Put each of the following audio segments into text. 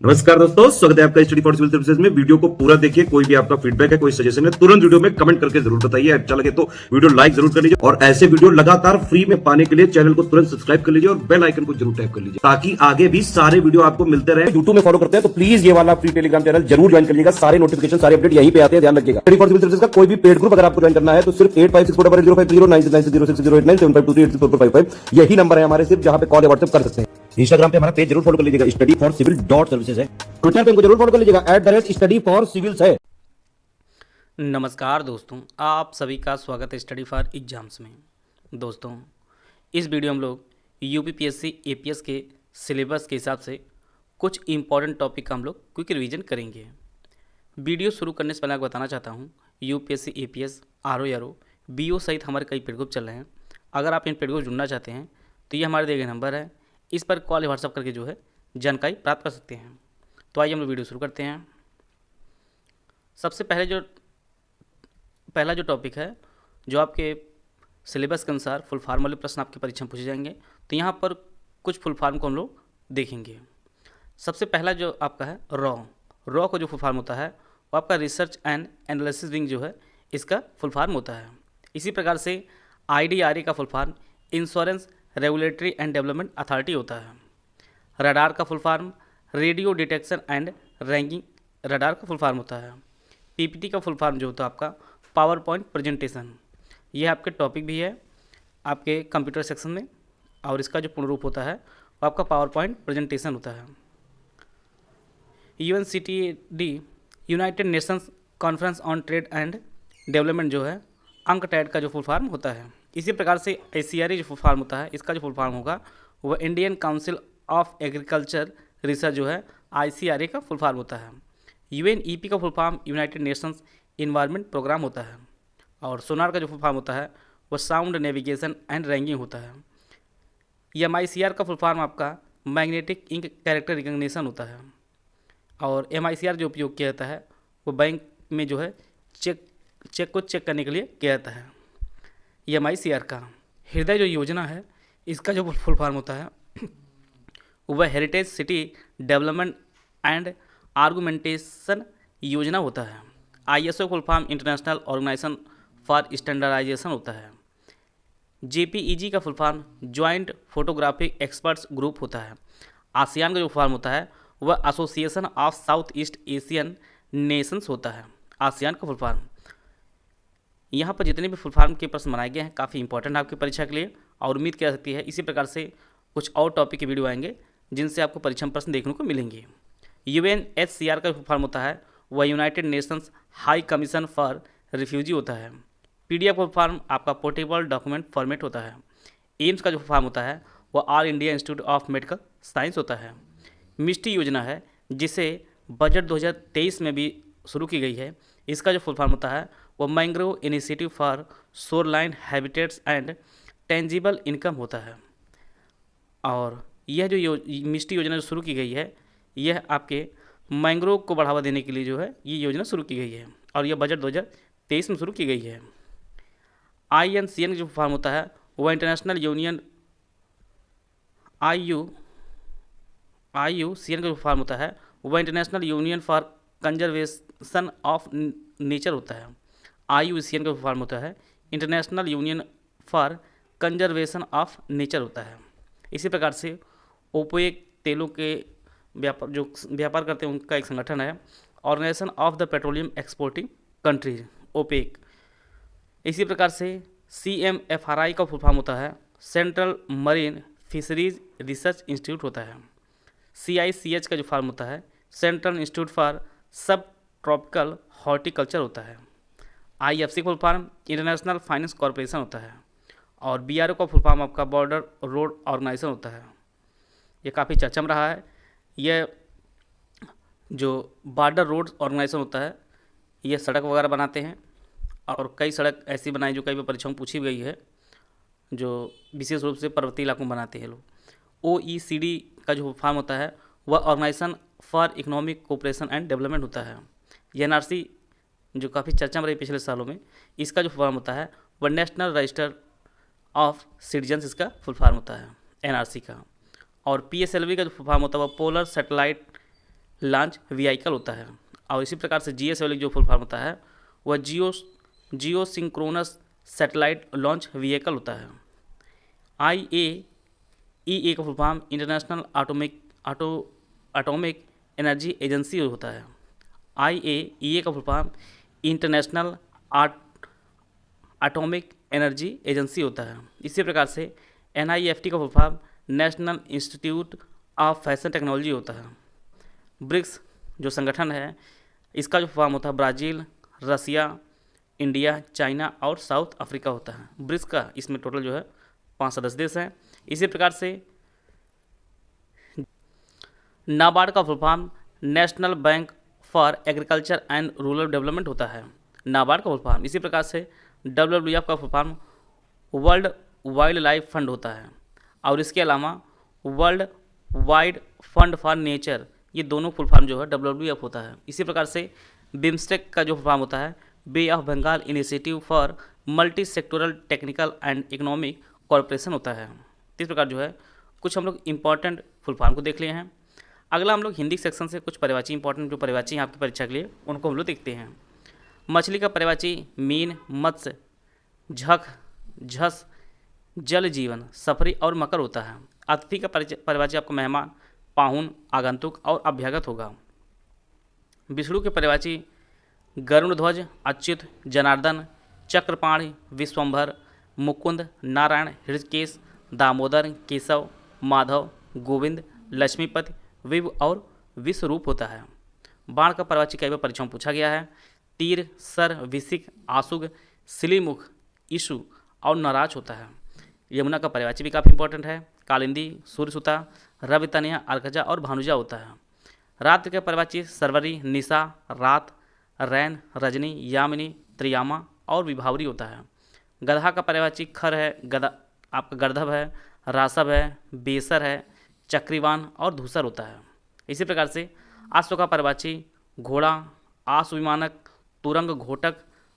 नमस्कार दोस्तों, स्वागत है आपका स्टडी फॉर सिविल सर्विसेज में। वीडियो को पूरा देखिए। कोई भी आपका फीडबैक है, कोई सजेशन है, तुरंत वीडियो में कमेंट करके जरूर बताइए। अच्छा लगे तो वीडियो लाइक जरूर कर लीजिए और ऐसे वीडियो लगातार फ्री में पाने के लिए चैनल को तुरंत सब्सक्राइब कर लीजिए और बेल आइकन को जरूर टैप कर लीजिए ताकि आगे भी सारे वीडियो आपको मिलते रहे। यूट्यूब में फॉलो करते हैं तो प्लीज ये वाला फ्री टेलीग्राम चैनल जरूर ज्वाइन कर लीजिएगा। सारे नोटिफिकेशन, सारे अपडेट यहीं पे आते हैं, ध्यान रखिएगा। स्टडी फॉर सिविल सर्विसेज का कोई भी पेड ग्रुप अगर आपको ज्वाइन करना है तो सिर्फ 8564009606097523860555 यही नंबर है हमारे, सिर्फ जहां पे कॉल या व्हाट्सएप कर सकते हैं। इंस्टाग्राम पे हमारा पेज जरूर फॉलो कर लीजिएगा, स्टडी फॉर सिविल .सर्विसेज है। ट्विटर पे हमको जरूर फॉलो कर लीजिएगा, @स्टडी फॉर सिविल्स है। नमस्कार दोस्तों, आप सभी का स्वागत है स्टडी फॉर एग्जाम्स में। दोस्तों, इस वीडियो में हम लोग यूपीपीएससी एपीएस के सिलेबस के हिसाब से कुछ इंपॉर्टेंट टॉपिक का हम लोग क्विक रिवीजन करेंगे। वीडियो शुरू करने से पहले आपको बताना चाहता हूँ, यूपीएससी एपीएस आरओ बीओ सहित हमारे कई पेड ग्रुप चल रहे हैं। अगर आप इन पेड ग्रुप जुड़ना चाहते हैं तो ये हमारे दिए गए नंबर है, इस पर कॉल या व्हाट्सअप करके जो है जानकारी प्राप्त कर सकते हैं। तो आइए हम लोग वीडियो शुरू करते हैं। सबसे पहला जो टॉपिक है, जो आपके सिलेबस के अनुसार फुल फॉर्म वाले प्रश्न आपकी परीक्षा में पूछे जाएंगे, तो यहाँ पर कुछ फुल फॉर्म को हम लोग देखेंगे। सबसे पहला जो आपका है रॉ का जो फुल फॉर्म होता है वो आपका रिसर्च एंड एनालिसिस विंग जो है इसका फुल फॉर्म होता है। इसी प्रकार से IDRA का full form insurance regulatory and development authority होता है। रडार का full form radio detection and ranking radar का फुल फॉर्म होता है। PPT का फुल फॉर्म जो होता है आपका पावर पॉइंट प्रेजेंटेशन, यह आपके टॉपिक भी है आपके कंप्यूटर सेक्शन में, और इसका जो पूर्ण रूप होता है वो आपका पावर पॉइंट प्रेजेंटेशन होता है। UNCTAD United Nations conference on trade and development जो है UNCTAD का जो फुल फॉर्म होता है। इसी प्रकार से ACRA जो फुल फॉर्म होता है, इसका जो फुल फॉर्म होगा वह Indian council of agriculture research जो है ICRA का फुल फॉर्म होता है। UNEP का full form United Nations environment programme होता है। और सोनार का जो फुल फॉर्म होता है वह साउंड नेविगेशन एंड रैंकिंग होता है। MICR का फुल फॉर्म आपका मैग्नेटिक इंक कैरेक्टर रिकग्निशन होता है। और MICR जो उपयोग किया जाता है वो बैंक में जो है चेक को चेक करने के लिए किया जाता है। MICR का हृदय जो योजना है, इसका जो फुल फॉर्म होता है वह heritage city development and argumentation योजना होता है। ISO full form international organisation for standardisation होता है। JPEG का full form joint photographic experts group होता है। आसियान का जो फॉर्म होता है वह association of South East Asian nations होता है। आसियान का फुल फॉर्म। यहाँ पर जितने भी फुल फॉर्म के प्रश्न बनाए गए हैं काफ़ी इंपॉर्टेंट आपकी परीक्षा के लिए, और उम्मीद की जा सकती है इसी प्रकार से कुछ और टॉपिक के वीडियो आएंगे जिनसे आपको परीक्षा में प्रश्न देखने को मिलेंगे। UNHCR का फुल फॉर्म होता है वह United Nations high commission for refugee होता है। PDF फुल फॉर्म आपका पोर्टेबल डॉक्यूमेंट फॉर्मेट होता है। एम्स का जो फुल फॉर्म होता है वह all India institute of medical science होता है। मिस्टी योजना है जिसे बजट 2023 में भी शुरू की गई है, इसका जो फुल फॉर्म होता है वह mangrove initiative for shoreline habitats and tangible income होता है। और यह जो मिस्टी योजना जो शुरू की गई है, यह आपके मैंग्रोव को बढ़ावा देने के लिए जो है ये योजना शुरू की गई है, और यह बजट 2023 में शुरू की गई है। INCN जो फॉर्म होता है वह इंटरनेशनल यूनियन IUCN का जो फॉर्म होता है वह international union for conservation of nature होता है। IUCN का जो फॉर्म होता है international union for conservation of nature होता है। इसी प्रकार से ओपेक तेलों के व्यापार करते हैं उनका एक संगठन है, organisation of the petroleum exporting countries, OPEC. इसी प्रकार से CMFRI का फुल फॉर्म होता है central marine fisheries research institute होता है। CICH का जो फॉर्म होता है central institute for sub tropical horticulture होता है। IFC full form international finance corporation होता है। और BRO का फुल फॉर्म आपका बॉर्डर रोड ऑर्गेनाइजेशन होता है। ये काफ़ी चर्चा में रहा है। यह जो बॉर्डर रोड ऑर्गेनाइजेशन होता है ये सड़क वगैरह बनाते हैं, और कई सड़क ऐसी बनाई जो कई बार परीक्षाओं में पूछी गई है, जो विशेष रूप से पर्वतीय इलाकों में बनाते हैं लोग। OECD का जो फॉर्म होता है वह organisation for economic cooperation and development होता है। NRC जो काफ़ी चर्चा में रही पिछले सालों में, इसका जो फॉर्म होता है वह नेशनल रजिस्टर ऑफ सिटीजन्स, इसका फुल फॉर्म होता है NRC का। और PSLV का जो फॉर्म होता है वह पोलर सैटेलाइट लॉन्च व्हीकल होता है। और इसी प्रकार से GSLV जो फुल फॉर्म होता है वह जियो सिंक्रोनस सैटेलाइट लॉन्च व्हीकल होता है। IAEA का full form international atomic energy agency होता है। IAEA का full form international atomic energy agency होता है। इसी प्रकार से NIFT का full form national institute of fashion technology होता है। ब्रिक्स जो संगठन है इसका जो फॉर्म होता है ब्राज़ील, रसिया, इंडिया, चाइना और साउथ अफ्रीका होता है। ब्रिक्स का इसमें टोटल जो है 5 सदस्य देश हैं। इसी प्रकार से नाबार्ड का full form national bank for agriculture and rural development होता है। नाबार्ड का फुल फॉर्म। इसी प्रकार से WWF का full form world wild life fund होता है। और इसके अलावा world wide fund for nature, ये दोनों फुल फॉर्म जो है WWF होता है। इसी प्रकार से बिम्स्टेक का जो फुल फॉर्म होता है Bay of Bengal initiative for multi sectoral technical and economic corporation होता है। इस प्रकार जो है कुछ हम लोग इंपॉर्टेंट फुल फॉर्म को देख लिए हैं। अगला हम लोग हिंदी सेक्शन से कुछ परिवाची इंपॉर्टेंट जो परिवाची हैं आपकी परीक्षा के लिए उनको हम लोग देखते हैं। मछली का परिवाची मीन, मत्स्य, झक, झस, जल जीवन, सफरी और मकर होता है। अतिथि का परिवाची आपका मेहमान, पाहुन, आगंतुक और अभ्यागत होगा। विष्णु के परिवाची गरुड़ध्वज, अच्युत, जनार्दन, चक्रपाणि, विश्वंभर, मुकुंद, नारायण, हृषिकेश, दामोदर, केशव, माधव, गोविंद, लक्ष्मीपति, विव और विश्वरूप होता है। बाण का परिवाची कई बार परीक्षा में पूछा गया है। तीर, सर, विसिक, आशुग, सिलीमुख, ईशु और नराज होता है। यमुना का परिवाची भी काफ़ी इंपॉर्टेंट है। कालिंदी, सूर्यसुता, रवि, तनया, अर्कजा और भानुजा होता है। रात्रि के परिवाची सरवरी, निशा, रात, रैन, रजनी, यामिनी, त्रियामा और विभावरी होता है। गधा का परिवाची खर है, गधा आपका गर्दभ है, रासव है, बेसर है, चक्रीवान और धूसर होता है। इसी प्रकार से आश्व का परिवाची घोड़ा, आश्व विमानक, तुरंग घोटक,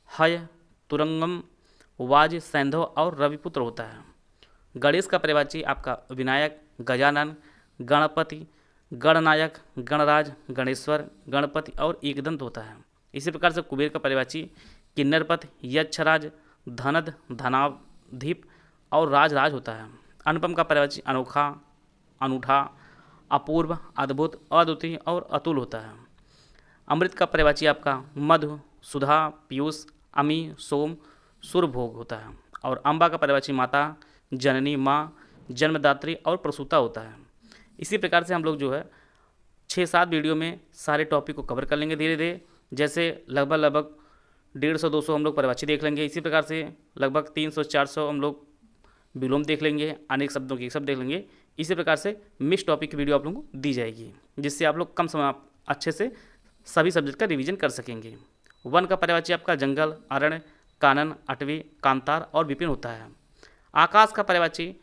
हय, तुरंगम, वाज, सैंधव और रविपुत्र होता है। गणेश का परिवाची आपका विनायक, गजानन, गणपति, गणनायक, गणराज, गणेश्वर, गणपति और एकदंत होता है। इसी प्रकार से कुबेर का परिवाची किन्नरपति, यक्षराज, धनद, धनाधीप और राजराज होता है। अनुपम का परिवाची अनोखा, अनूठा, अपूर्व, अद्भुत, अद्वितीय और अतुल होता है। अमृत का परिवाची आपका मधु, सुधा, पीयूष, अमी, सोम, सुरभोग होता है। और अम्बा का परिवाची माता, जननी, माँ, जन्मदात्री और प्रसूता होता है। इसी प्रकार से हम लोग जो है 6-7 वीडियो में सारे टॉपिक को कवर कर लेंगे धीरे धीरे। जैसे लगभग 150-200 हम लोग परिभाषी देख लेंगे। इसी प्रकार से लगभग 300-400 हम लोग विलोम देख लेंगे, अनेक शब्दों के शब्द देख लेंगे। इसी प्रकार से मिक्स टॉपिक की वीडियो आप लोगों को दी जाएगी, जिससे आप लोग कम समय आप अच्छे से सभी सब्जेक्ट का रिवीजन कर सकेंगे। वन का परिवाची आपका जंगल, अरण्य, कानन, अटवी, कांतार और विपिन होता है। आकाश का परिवाची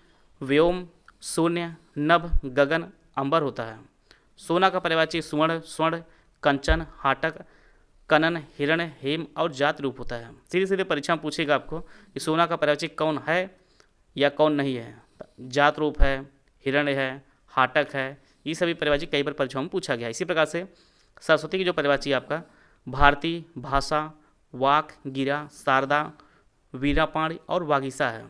व्योम, शून्य, नभ, गगन, अंबर होता है। सोना का परिवाची सुवर्ण, स्वर्ण, कंचन, हाटक, कनन, हिरण, हेम और जात रूप होता है। सीधे सीधे परीक्षा में पूछेगा आपको कि सोना का परिवाची कौन है या कौन नहीं है। जात रूप है, हिरण है, हाटक है, ये सभी परिवाची कई बार परीक्षाओं में पूछा गया है। इसी प्रकार से सरस्वती की जो परिवाची आपका भारती, भाषा, वाक, गिरा, शारदा, वीरापाणी और वागीसा है।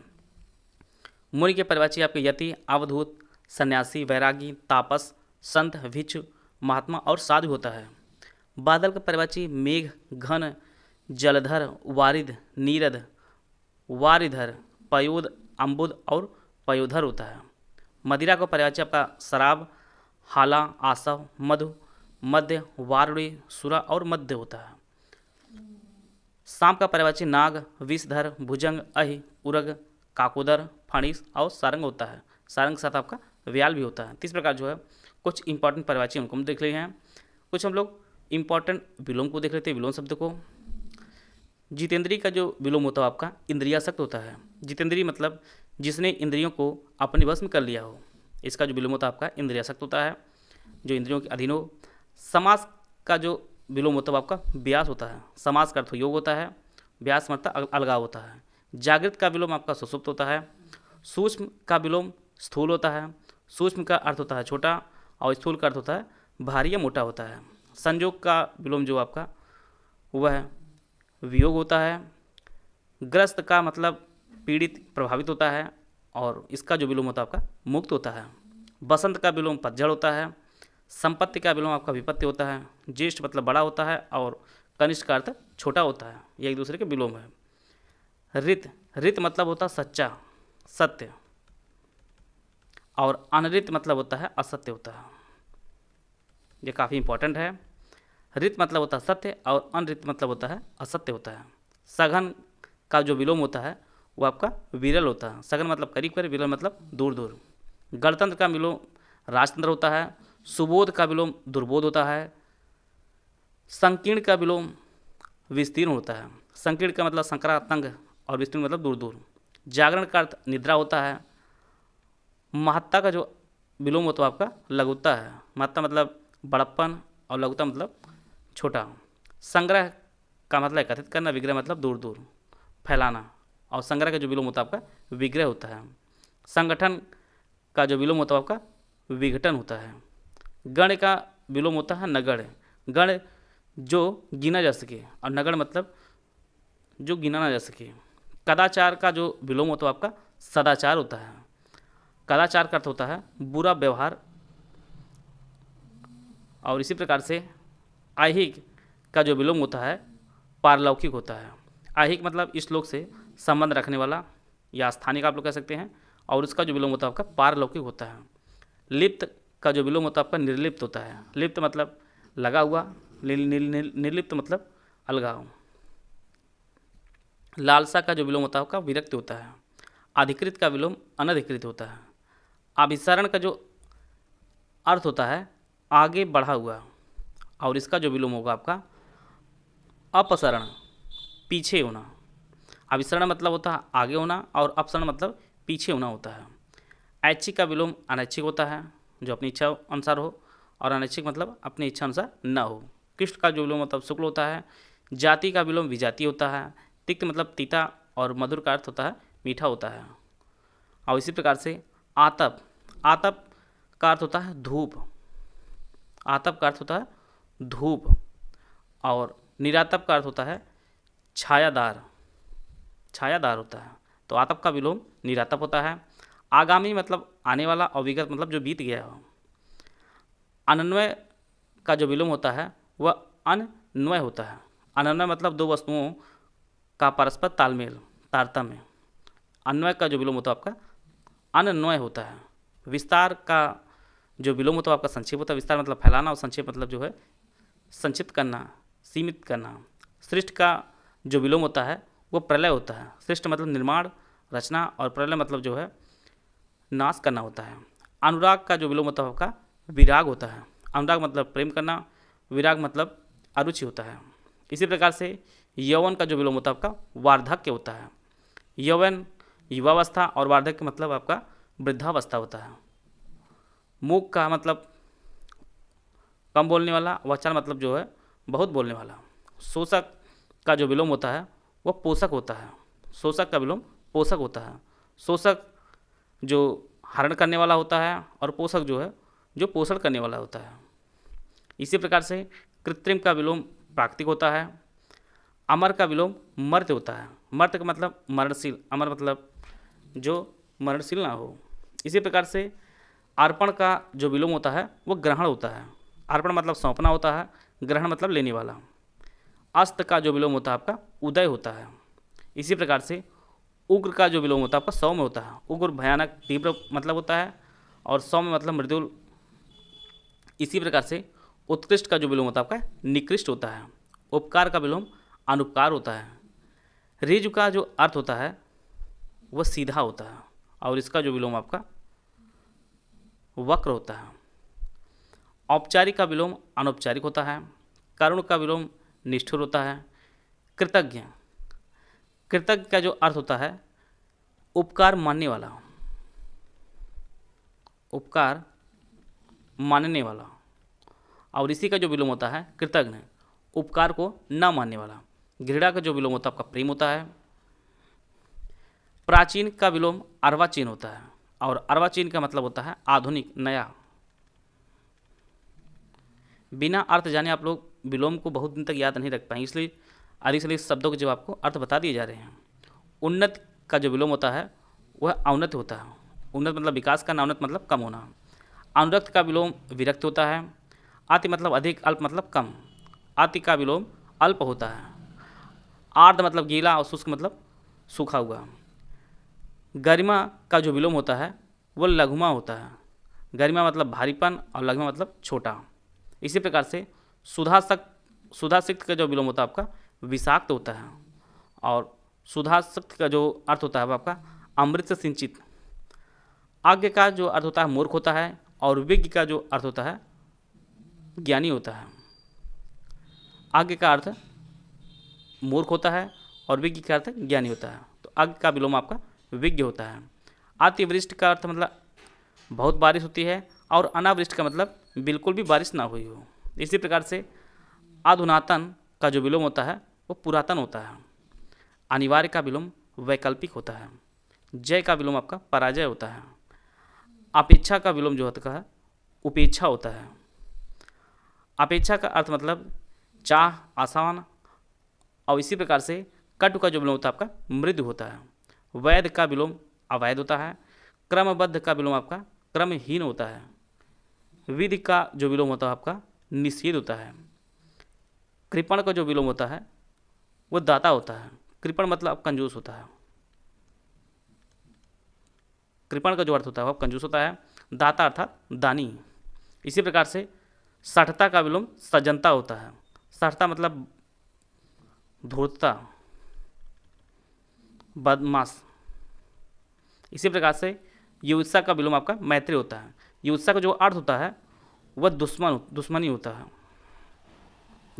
मुनि के परिवाची आपके यति, अवधूत, सन्यासी, वैरागी, तापस, संत, भिक्षु, महात्मा और साधु होता है। बादल का परिवाची मेघ, घन, जलधर, वारिध, नीरद, वारिधर, पयोद, अम्बुद और पयोधर होता है। मदिरा का परिवाची आपका शराब, हाला, आसव, मधु, मध्य, वारुणी, सुरा और मध्य होता है। शाम का परिवाची नाग, विषधर, भुजंग, अहि, उरग, काकोदर, फणिस और सारंग होता है। सारंग के साथ आपका व्याल भी होता है। इस प्रकार जो है कुछ इंपॉर्टेंट परिवाची उनको हम देख रहे हैं। कुछ हम लोग इंपॉर्टेंट विलोम को देख लेते हैं। विलोम शब्द को जितेंद्रीय का जो विलोम होता है आपका इंद्रियासक्त होता है। जितेंद्रीय मतलब जिसने इंद्रियों को अपने वश में कर लिया हो, इसका जो विलोम होता है आपका इंद्रियासक्त होता है, जो इंद्रियों के अधीन हो। समास का जो विलोम होता है आपका व्यास होता है। समास का अर्थ योग होता है, व्यास मतलब अलगाव होता है। जागृत का विलोम आपका सुसुप्त होता है। सूक्ष्म का विलोम स्थूल होता है। सूक्ष्म का अर्थ होता है छोटा और स्थूल का अर्थ होता है भारी या मोटा होता है। संयोग का विलोम जो आपका वह वियोग होता है। ग्रस्त का मतलब पीड़ित प्रभावित होता है और इसका जो विलोम होता है आपका मुक्त होता है। बसंत का विलोम पतझड़ होता है। संपत्ति का विलोम आपका विपत्ति होता है। ज्येष्ठ मतलब बड़ा होता है और कनिष्ठ का अर्थ छोटा होता है। ये एक दूसरे के विलोम है। ऋत, ऋत मतलब होता है सच्चा, सत्य, और अनृत मतलब होता है असत्य होता है। ये काफ़ी इंपॉर्टेंट है। ऋत मतलब होता है सत्य और अनृत मतलब होता है असत्य होता है। सघन का जो विलोम होता है वो आपका विरल होता है। सघन मतलब करीब करीब, विरल मतलब दूर दूर। गणतंत्र का विलोम राजतंत्र होता है। सुबोध का विलोम दुर्बोध होता है। संकीर्ण का विलोम विस्तीर्ण होता है। संकीर्ण का मतलब संकरा तंग और विस्तीर्ण मतलब दूर दूर। जागरण का अर्थ निद्रा होता है। महत्ता का जो विलोम होता है आपका लघुता है। महत्ता मतलब बड़प्पन और लघुता मतलब छोटा। संग्रह का मतलब एकत्रित करना, विग्रह मतलब दूर दूर फैलाना, और संग्रह का जो विलोम होता है आपका विग्रह होता है। संगठन का जो विलोम होता है आपका विघटन होता है। गण का विलोम होता है नगण्य। गण जो गिना जा सके और नगण्य मतलब जो गिना ना जा सके। कदाचार का जो विलोम होता है आपका सदाचार होता है। कदाचार का अर्थ होता है बुरा व्यवहार। और इसी प्रकार से ऐहिक का जो विलोम होता है पारलौकिक होता है। ऐहिक मतलब इस लोक से संबंध रखने वाला या स्थानिक आप लोग कह सकते हैं, और उसका जो विलोम होता है आपका पारलौकिक होता है। लिप्त का जो विलोम होता है आपका निर्लिप्त होता है। लिप्त मतलब लगा हुआ, निर्लिप्त मतलब अलगाव। लालसा का जो विलोम होता है आपका विरक्त होता है। अधिकृत का विलोम अनधिकृत होता है। अभिसरण का जो अर्थ होता है आगे बढ़ा हुआ, और इसका जो विलोम होगा आपका अपसरण, पीछे होना। अभिसरण मतलब होता है आगे होना और अपसरण मतलब पीछे होना होता है। ऐच्छिक का विलोम अनैच्छिक होता है, जो अपनी इच्छा अनुसार हो, और अनैच्छिक मतलब अपनी इच्छा अनुसार न हो। कृष्ण का जो विलोम मतलब शुक्ल होता है। जाति का विलोम विजाति होता है। तिक्त मतलब तीता और मधुर का अर्थ होता है मीठा होता है। और इसी प्रकार से आतप, आतप का अर्थ होता है धूप। आतप का अर्थ होता है धूप, और निरातप का अर्थ होता है छायादार, छायादार होता है। तो आतप का विलोम निरातप होता है। आगामी मतलब आने वाला, और विगत मतलब जो बीत गया हो। अनन्वय का जो विलोम होता है वह अनन्वय होता है। अनन्वय मतलब दो वस्तुओं का परस्पर तालमेल, तारतम्य। अन्वय का जो विलोम होता है आपका अनन्वय होता है। विस्तार का जो विलोम होता है आपका संक्षेप होता है। विस्तार मतलब फैलाना, और संक्षेप मतलब जो है संक्षिप्त करना, सीमित करना। सृष्टि का जो विलोम होता है वो प्रलय होता है। सृष्टि मतलब निर्माण, रचना, और प्रलय मतलब जो है नाश करना होता है। अनुराग का जो विलोम होता है आपका विराग होता है। अनुराग मतलब प्रेम करना, विराग मतलब अरुचि होता है। इसी प्रकार से यौवन का जो विलोम होता है आपका वार्धक्य होता है। यौवन युवावस्था और वार्धक्य मतलब आपका वृद्धावस्था होता है। मूक का मतलब कम बोलने वाला, वचन मतलब जो है बहुत बोलने वाला। शोषक का जो विलोम होता है वह पोषक होता है। शोषक का विलोम पोषक होता है। शोषक जो हरण करने वाला होता है, और पोषक जो है जो पोषण करने वाला होता है। इसी प्रकार से कृत्रिम का विलोम प्राकृतिक होता है। अमर का विलोम मर्त्य होता है। मर्त्य का मतलब मरणशील, अमर मतलब जो मरणशील ना हो। इसी प्रकार से अर्पण का जो विलोम होता है वो ग्रहण होता है। अर्पण मतलब सौंपना होता है, ग्रहण मतलब लेने वाला। अस्त का जो विलोम होता है आपका उदय होता है। इसी प्रकार से उग्र का जो विलोम होता है आपका सौम्य होता है। उग्र भयानक तीव्र मतलब होता है, और सौम्य मतलब मृदुल। इसी प्रकार से उत्कृष्ट का जो विलोम होता है आपका निकृष्ट होता है। उपकार का विलोम अनुपकार होता है। ऋजु का जो अर्थ होता है वह सीधा होता है, और इसका जो विलोम आपका वक्र होता है। औपचारिक का विलोम अनौपचारिक होता है। करुण का विलोम निष्ठुर होता है। कृतज्ञ, कृतज्ञ का जो अर्थ होता है उपकार मानने वाला, उपकार मानने वाला। और इसी का जो विलोम होता है कृतज्ञ, उपकार को न मानने वाला। घृणा का जो विलोम होता है आपका प्रेम होता है। प्राचीन का विलोम अर्वाचीन होता है, और अर्वाचीन का मतलब होता है आधुनिक, नया। बिना अर्थ जाने आप लोग विलोम को बहुत दिन तक याद नहीं रख पाएंगे, इसलिए अधिक से अधिक शब्दों के जो आपको अर्थ बता दिए जा रहे हैं। उन्नत का जो विलोम होता है वह औन्नत होता है। उन्नत मतलब विकास का, औन्नत मतलब कम होना। अनुरक्त का विलोम विरक्त होता है। अति मतलब अधिक, अल्प मतलब कम। अति का विलोम अल्प होता है। आर्द्र मतलब गीला और शुष्क मतलब सूखा हुआ। गरिमा का जो विलोम होता है वह लघुमा होता है। गरिमा मतलब भारीपन और लघुमा मतलब छोटा। इसी प्रकार से सुधाशक्त का जो विलोम होता है आपका विषाक्त होता है। और सुधाशक्त का जो अर्थ होता है वह आपका अमृत से सिंचित। आज्ञ का जो अर्थ होता है मूर्ख होता है। और विज्ञ का जो अर्थ होता है ज्ञानी होता है। आज्ञ का अर्थ मूर्ख होता है और विज्ञ का अर्थ ज्ञानी होता है। तो आज्ञ का विलोम आपका विज्ञ होता है। अतिवृष्टि का अर्थ मतलब बहुत बारिश होती है। और अनावृष्टि का मतलब बिल्कुल भी बारिश ना हुई हो। इसी प्रकार से अधुनातन का जो विलोम होता है वो पुरातन होता है। अनिवार्य का विलोम वैकल्पिक होता है। जय का विलोम आपका पराजय होता है। अपेक्षा का विलोम जो होता है उपेक्षा होता है। अपेक्षा का अर्थ मतलब चाह, आसान। और इसी प्रकार से कटु का जो विलोम होता है आपका मृदु होता है। वैध का विलोम अवैध होता है। क्रमबद्ध का विलोम आपका क्रमहीन होता है। विधि का जो विलोम होता है आपका निषेध होता है। कृपण का जो विलोम होता है वो दाता होता है। कृपण मतलब कंजूस होता है। कृपण का जो अर्थ होता है वह कंजूस होता है। दाता अर्थात दानी। इसी प्रकार से सठता का विलोम सज्जनता होता है। सठता मतलब धूर्तता, बदमाश। इसी प्रकार से युत्सा का विलोम आपका मैत्री होता है। युत्सा का जो अर्थ होता है वह दुश्मनी होता है।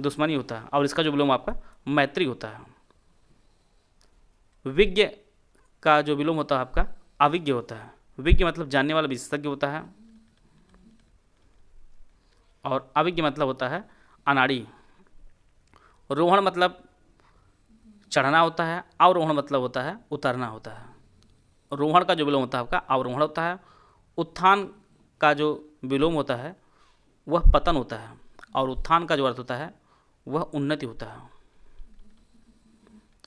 दुश्मनी होता है। और इसका जो विलोम आपका मैत्री होता है। विज्ञ का जो विलोम होता है आपका अविज्ञ होता है। विज्ञ मतलब जानने वाला विशेषज्ञ होता है। और अविज्ञ मतलब होता है अनाड़ी। रोहण मतलब चढ़ना होता है। अवरोहण मतलब होता है उतरना होता है। रोहण का जो विलोम होता है आपका अवरोहण होता है। उत्थान का जो विलोम होता है वह पतन होता है। और उत्थान का जो अर्थ होता है वह उन्नति होता है।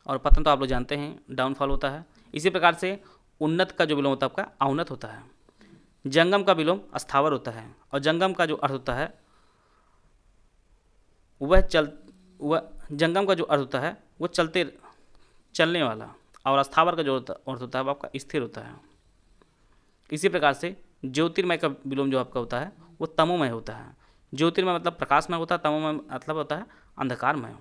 और पतन तो आप लोग जानते हैं डाउनफॉल होता है। इसी प्रकार से उन्नत का जो विलोम होता है आपका अवनत होता है। जंगम का विलोम अस्थावर होता है। और जंगम का जो अर्थ होता है वह जंगम का जो अर्थ होता है वो चलने वाला। और अस्थावर का जो अर्थ होता है वो आपका स्थिर होता है। इसी प्रकार से ज्योतिर्मय का विलोम जो आपका होता है वो तमोमय होता है। ज्योतिर्मय मतलब प्रकाशमय होता है। तमोमय मतलब होता है अंधकारमय।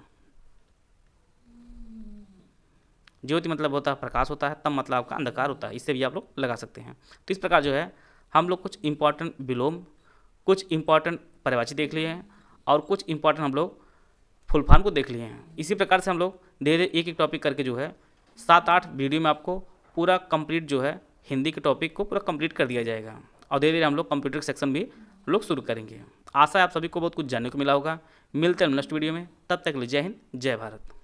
ज्योति मतलब होता है प्रकाश होता है। तम मतलब आपका अंधकार होता है। इससे भी आप लोग लगा सकते हैं। तो इस प्रकार जो है हम लोग कुछ इंपॉर्टेंट विलोम, कुछ इंपॉर्टेंट पर्यायवाची देख लिए हैं और कुछ इंपॉर्टेंट हम लोग फुल फॉर्म को देख लिए हैं। इसी प्रकार से हम लोग धीरे एक एक टॉपिक करके जो है 7-8 वीडियो में आपको पूरा कंप्लीट जो है हिंदी के टॉपिक को पूरा कंप्लीट कर दिया जाएगा। और धीरे धीरे हम लोग कंप्यूटर सेक्शन भी लोग शुरू करेंगे। आशा है आप सभी को बहुत कुछ जानने को मिला होगा। मिलते हैं नेक्स्ट वीडियो में। तब तक के लिए जय हिंद, जय भारत।